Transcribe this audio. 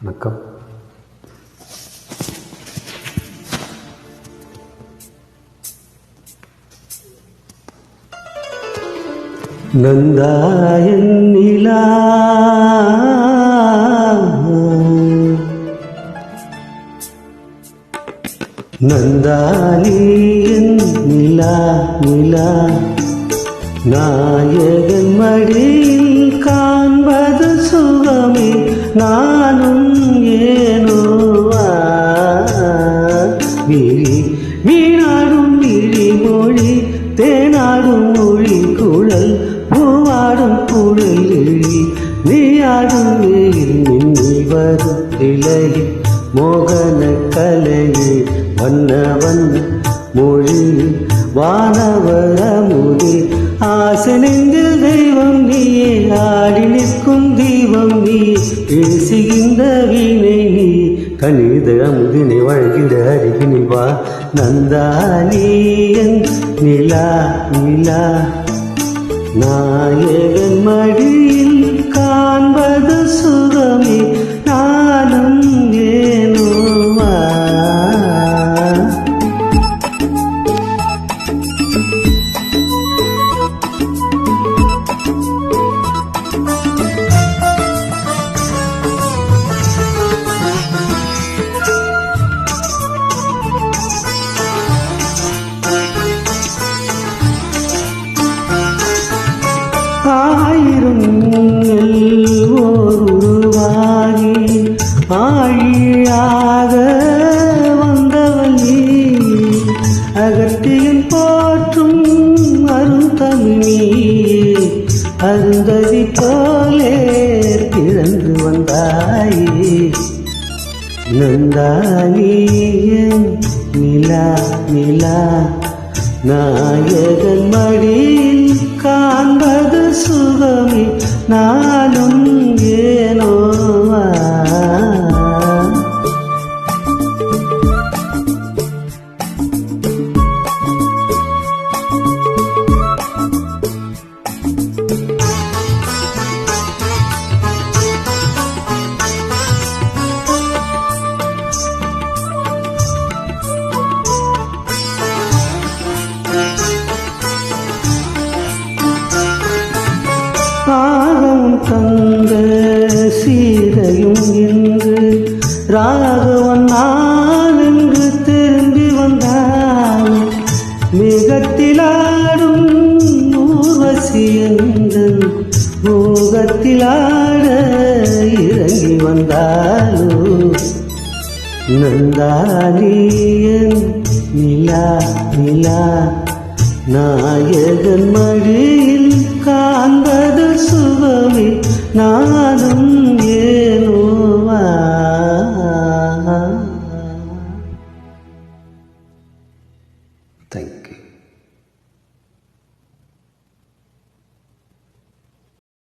வணக்கம். நந்தாயன் நிலா நந்தானியன் நிலா நிலா நாயகன் மடியில் காண்பது சுகமே நானும் ஏனோவா விழி வீணாடும் விழி மொழி தேனாடும் மொழி குழல் பூவாடும் குழல் எழி நீயாடும் வேயில் மின்னி வரும் இலையில் மோகன கலையே வண்ண வண்ண மொழி வானவர முடி ஆசை நெஞ்சில் தெய்வம் நீயே ஆடி நிற்கும் தீபம் நீ பேசுகின்ற வீணை நீ கணித அமுதினை வழங்கிட அருகினில் வா நந்தானியன் நிலா நிலா நாயகன் மடியில் காண்பது சுகமே நானும் ஏனோவா ஆயிரம் உருவாகி ஆழியாக வந்தவள் நீ அகத்தியன் போற்றும் அருந்தமிழ் அருந்ததி போலே பிறந்து வந்தாயே நந்தானியன் நிலா நிலா நாயகன் மடியில் காண்பது சுகமே நானும் ஏனோவா பாகம் தந்த சீதையும் இன்று ராகவன் நான் என்று திரும்பி வந்தான் மிகத்திலாடும் ஊர்வசியந்தன் மூகத்திலாட இறங்கி வந்தாலோ நந்தானியன் நிலா நிலா நாயகன் மடியில் காண்பது சுகமே நானும் ஏனோவா. தேங்க்யூ.